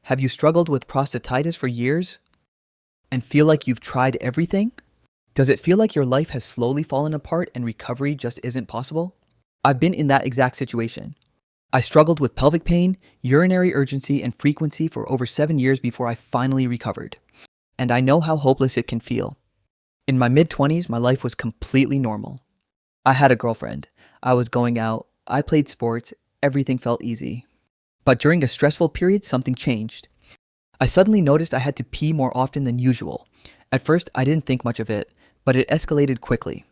Have you struggled with prostatitis for years and feel like you've tried everything? Does it feel like your life has slowly fallen apart and recovery just isn't possible? I've been in that exact situation. I struggled with pelvic pain, urinary urgency, and frequency for over 7 years before I finally recovered. And I know how hopeless it can feel. In my mid-20s, my life was completely normal. I had a girlfriend. I was going out. I played sports. Everything felt easy. But during a stressful period, something changed. I suddenly noticed I had to pee more often than usual. At first, I didn't think much of it, but it escalated quickly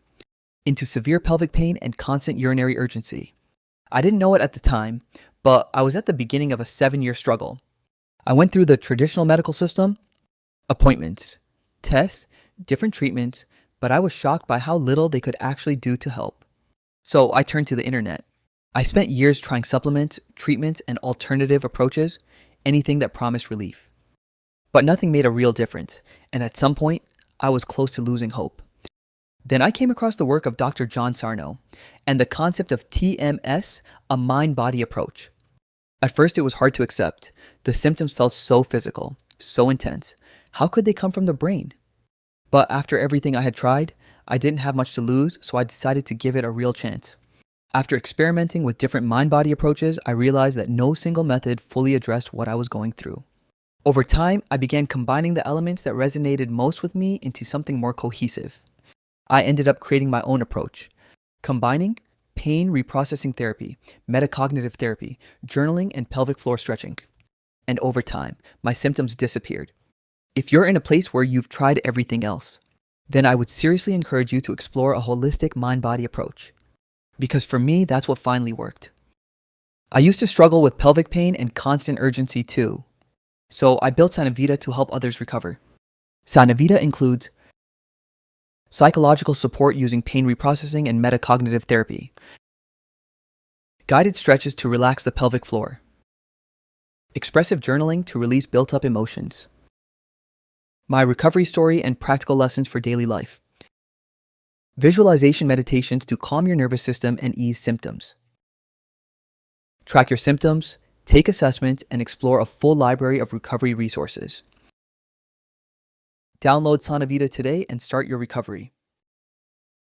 into severe pelvic pain and constant urinary urgency. I didn't know it at the time, but I was at the beginning of a 7-year struggle. I went through the traditional medical system, appointments, tests, different treatments, but I was shocked by how little they could actually do to help. So I turned to the internet. I spent years trying supplements, treatments, and alternative approaches, anything that promised relief. But nothing made a real difference, and at some point, I was close to losing hope. Then I came across the work of Dr. John Sarno and the concept of TMS, a mind-body approach. At first, it was hard to accept. The symptoms felt so physical, so intense. How could they come from the brain? But after everything I had tried, I didn't have much to lose, so I decided to give it a real chance. After experimenting with different mind-body approaches, I realized that no single method fully addressed what I was going through. Over time, I began combining the elements that resonated most with me into something more cohesive. I ended up creating my own approach, combining pain reprocessing therapy, metacognitive therapy, journaling, and pelvic floor stretching. And over time, my symptoms disappeared. If you're in a place where you've tried everything else, then I would seriously encourage you to explore a holistic mind-body approach. Because for me, that's what finally worked. I used to struggle with pelvic pain and constant urgency too. So I built Sanavita to help others recover. Sanavita includes psychological support using pain reprocessing and metacognitive therapy, guided stretches to relax the pelvic floor, expressive journaling to release built-up emotions, my recovery story and practical lessons for daily life, visualization meditations to calm your nervous system and ease symptoms. Track your symptoms, take assessments, and explore a full library of recovery resources. Download Sanavita today and start your recovery.